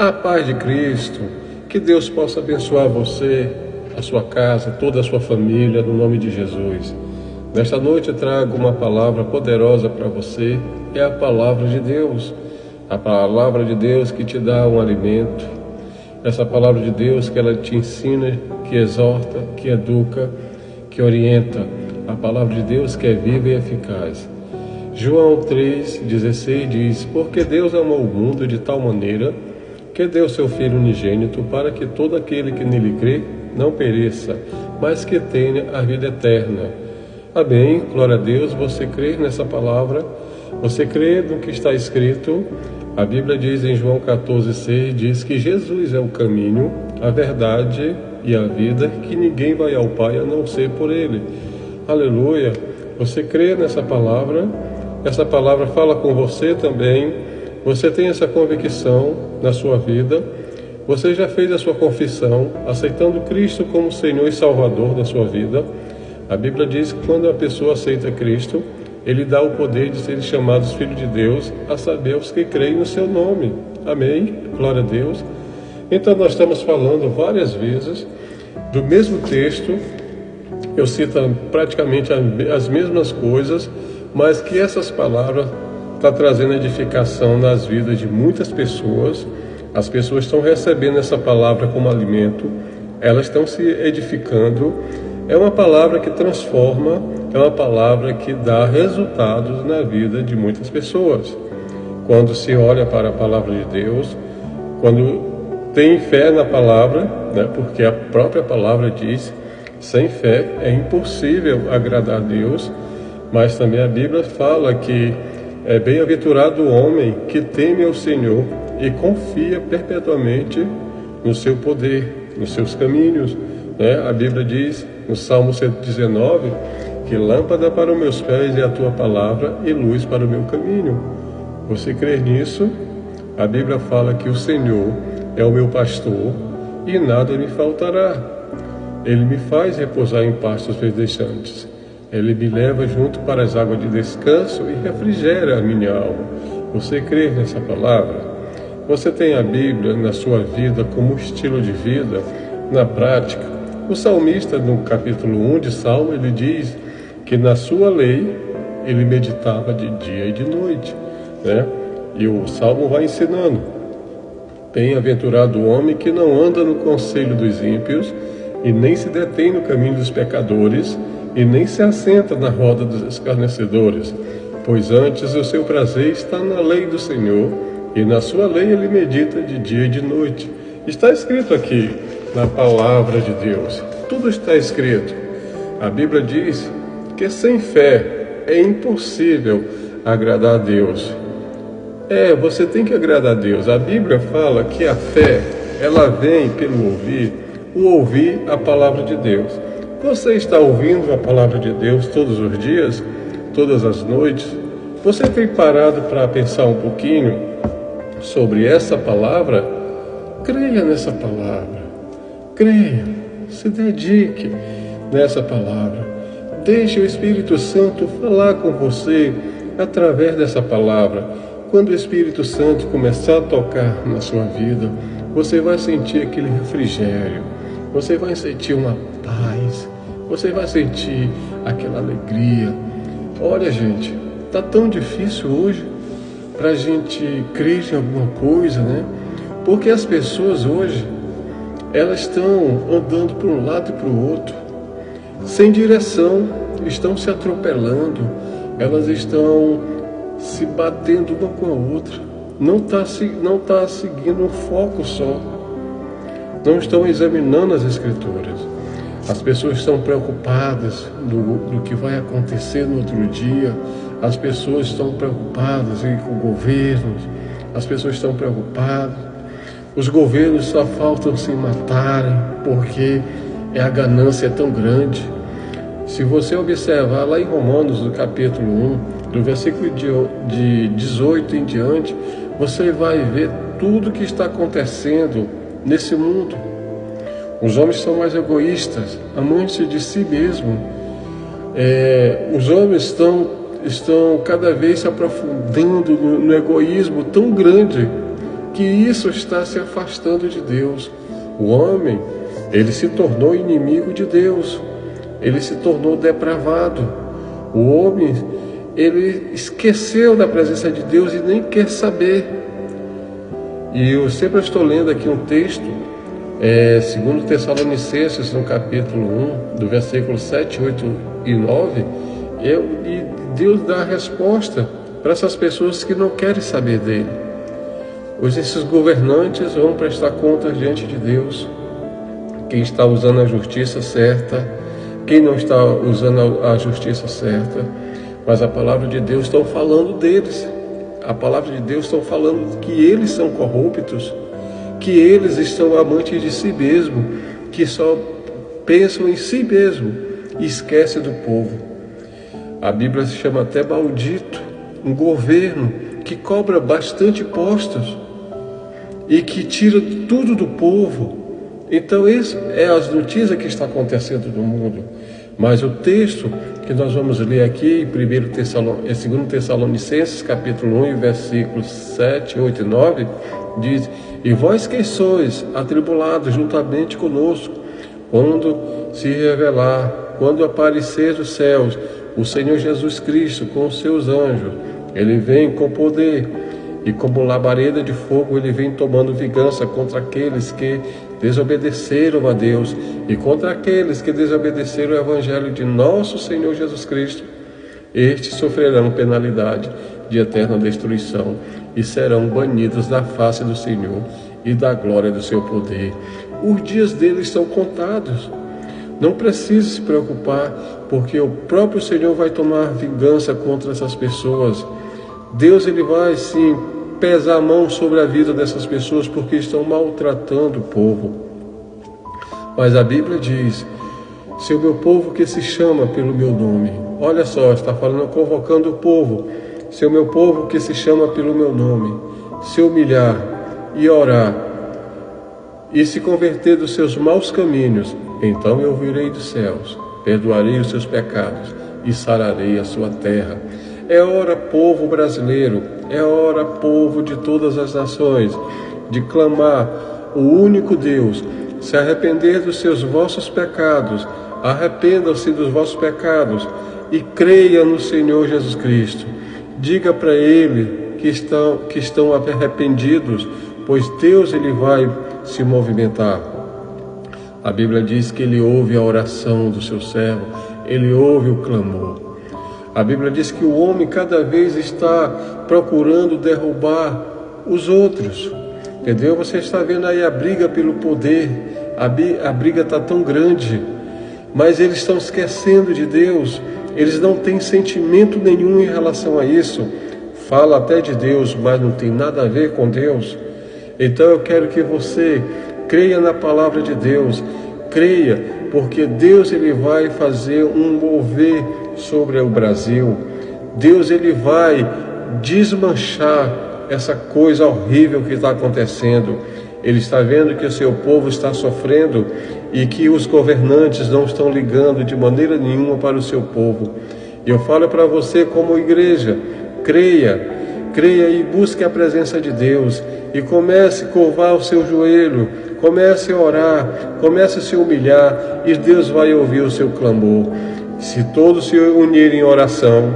A paz de Cristo, que Deus possa abençoar você, a sua casa, toda a sua família, no nome de Jesus. Nesta noite eu trago uma palavra poderosa para você, é a palavra de Deus. A palavra de Deus que te dá um alimento. Essa palavra de Deus que ela te ensina, que exorta, que educa, que orienta. A palavra de Deus que é viva e eficaz. João 3,16 diz: porque Deus amou o mundo de tal maneira que deu seu Filho unigênito para que todo aquele que nele crê não pereça, mas que tenha a vida eterna. Amém, glória a Deus. Você crê nessa palavra? Você crê no que está escrito? A Bíblia diz em João 14,6, diz que Jesus é o caminho, a verdade e a vida, que ninguém vai ao Pai a não ser por Ele. Aleluia! Você crê nessa palavra? Essa palavra fala com você também. Você tem essa convicção na sua vida? Você já fez a sua confissão, aceitando Cristo como Senhor e Salvador da sua vida? A Bíblia diz que quando a pessoa aceita Cristo, Ele dá o poder de serem chamados filhos de Deus, a saber, os que creem no seu nome. Amém? Glória a Deus. Então nós estamos falando várias vezes do mesmo texto. Eu cito praticamente as mesmas coisas, mas que essas palavras estão trazendo edificação nas vidas de muitas pessoas. As pessoas estão recebendo essa palavra como alimento, elas estão se edificando. É uma palavra que transforma, é uma palavra que dá resultados na vida de muitas pessoas. Quando se olha para a palavra de Deus, quando tem fé na palavra, né, porque a própria palavra diz: sem fé é impossível agradar a Deus. Mas também a Bíblia fala que é bem-aventurado o homem que teme ao Senhor e confia perpetuamente no seu poder, nos seus caminhos, né? A Bíblia diz no Salmo 119 que lâmpada para os meus pés é a tua palavra e luz para o meu caminho. Você crê nisso? A Bíblia fala que o Senhor é o meu pastor e nada me faltará. Ele me faz repousar em pastos verdejantes. Ele me leva junto para as águas de descanso e refrigera a minha alma. Você crê nessa palavra? Você tem a Bíblia na sua vida como estilo de vida, na prática? O salmista, no capítulo 1 de Salmo, ele diz que na sua lei ele meditava de dia e de noite, né? E o Salmo vai ensinando: bem-aventurado o homem que não anda no conselho dos ímpios, e nem se detém no caminho dos pecadores, e nem se assenta na roda dos escarnecedores, pois antes o seu prazer está na lei do Senhor, e na sua lei ele medita de dia e de noite. Está escrito aqui na palavra de Deus, tudo está escrito. A Bíblia diz que sem fé é impossível agradar a Deus. Você tem que agradar a Deus. A Bíblia fala que a fé, ela vem pelo ouvir a palavra de Deus. Você está ouvindo a palavra de Deus todos os dias, todas as noites? Você tem parado para pensar um pouquinho sobre essa palavra? Creia nessa palavra. Creia, se dedique nessa palavra. Deixe o Espírito Santo falar com você através dessa palavra. Quando o Espírito Santo começar a tocar na sua vida, você vai sentir aquele refrigério. Você vai sentir uma paz, você vai sentir aquela alegria. Olha, gente, tá tão difícil hoje para a gente crer em alguma coisa, né? Porque as pessoas hoje, elas estão andando para um lado e para o outro, sem direção, estão se atropelando, elas estão se batendo uma com a outra, não tá seguindo um foco só. Não estão examinando as Escrituras. As pessoas estão preocupadas do que vai acontecer no outro dia. As pessoas estão preocupadas com governos. As pessoas estão preocupadas. Os governos só faltam se matarem porque a ganância é tão grande. Se você observar lá em Romanos, no capítulo 1, do versículo de 18 em diante, você vai ver tudo que está acontecendo nesse mundo. Os homens são mais egoístas, amantes de si mesmo. Os homens estão cada vez se aprofundando no egoísmo tão grande que isso está se afastando de Deus. O homem, ele se tornou inimigo de Deus, ele se tornou depravado. O homem, ele esqueceu da presença de Deus e nem quer saber. E eu sempre estou lendo aqui um texto, 2 Tessalonicenses, no capítulo 1, do versículo 7, 8 e 9, e Deus dá a resposta para essas pessoas que não querem saber dele. Hoje esses governantes vão prestar contas diante de Deus. Quem está usando a justiça certa, quem não está usando a justiça certa. Mas a palavra de Deus está falando deles. A palavra de Deus está falando que eles são corruptos, que eles estão amantes de si mesmo, que só pensam em si mesmo e esquecem do povo. A Bíblia se chama até maldito um governo que cobra bastante impostos e que tira tudo do povo. Então, isso é as notícias que está acontecendo no mundo. Mas o texto que nós vamos ler aqui, em 2 Tessalonicenses, capítulo 1, versículos 7, 8 e 9, diz: E vós que sois atribulados juntamente conosco, quando se revelar, quando aparecer dos céus, o Senhor Jesus Cristo com os seus anjos, ele vem com poder, e como labareda de fogo ele vem tomando vingança contra aqueles que desobedeceram a Deus e contra aqueles que desobedeceram o Evangelho de nosso Senhor Jesus Cristo. Estes sofrerão penalidade de eterna destruição e serão banidos da face do Senhor e da glória do seu poder. Os dias deles estão contados. Não precisa se preocupar, porque o próprio Senhor vai tomar vingança contra essas pessoas. Deus, ele vai sim pesar a mão sobre a vida dessas pessoas, porque estão maltratando o povo. Mas a Bíblia diz: se o meu povo que se chama pelo meu nome, olha só, está falando, convocando o povo, se o meu povo que se chama pelo meu nome, se humilhar e orar, e se converter dos seus maus caminhos, então eu virei dos céus, perdoarei os seus pecados e sararei a sua terra. É hora, povo brasileiro, é hora, povo de todas as nações, de clamar o único Deus, se arrepender dos seus vossos pecados, arrependam-se dos vossos pecados e creia no Senhor Jesus Cristo. Diga para ele que estão arrependidos, pois Deus, ele vai se movimentar. A Bíblia diz que ele ouve a oração do seu servo, ele ouve o clamor. A Bíblia diz que o homem cada vez está procurando derrubar os outros, entendeu? Você está vendo aí a briga pelo poder, a briga está tão grande, mas eles estão esquecendo de Deus, eles não têm sentimento nenhum em relação a isso. Fala até de Deus, mas não tem nada a ver com Deus. Então eu quero que você creia na palavra de Deus, creia, porque Deus, ele vai fazer um mover sobre o Brasil. Deus, ele vai desmanchar essa coisa horrível que está acontecendo. Ele está vendo que o seu povo está sofrendo e que os governantes não estão ligando de maneira nenhuma para o seu povo. Eu falo para você como igreja, creia e busque a presença de Deus e comece a curvar o seu joelho, comece a orar, comece a se humilhar e Deus vai ouvir o seu clamor. Se todos se unirem em oração,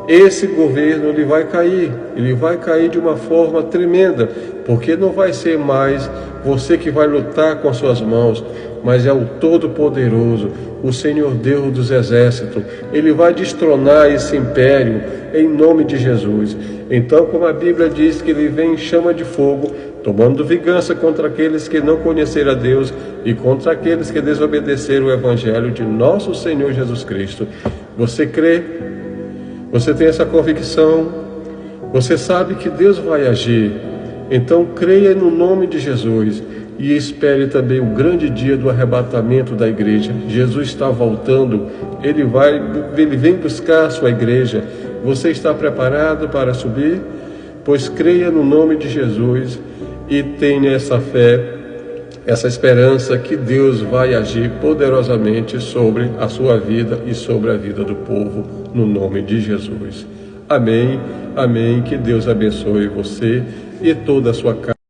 esse governo ele vai cair de uma forma tremenda, porque não vai ser mais você que vai lutar com as suas mãos, mas é o Todo-Poderoso, o Senhor Deus dos Exércitos. Ele vai destronar esse império em nome de Jesus. Então, como a Bíblia diz que ele vem em chama de fogo, tomando vingança contra aqueles que não conheceram a Deus e contra aqueles que desobedeceram o Evangelho de nosso Senhor Jesus Cristo. Você crê? Você tem essa convicção? Você sabe que Deus vai agir? Então creia no nome de Jesus e espere também o grande dia do arrebatamento da igreja. Jesus está voltando, ele vem buscar a sua igreja. Você está preparado para subir? Pois creia no nome de Jesus e tenha essa fé, essa esperança que Deus vai agir poderosamente sobre a sua vida e sobre a vida do povo, no nome de Jesus. Amém, amém. Que Deus abençoe você e toda a sua casa.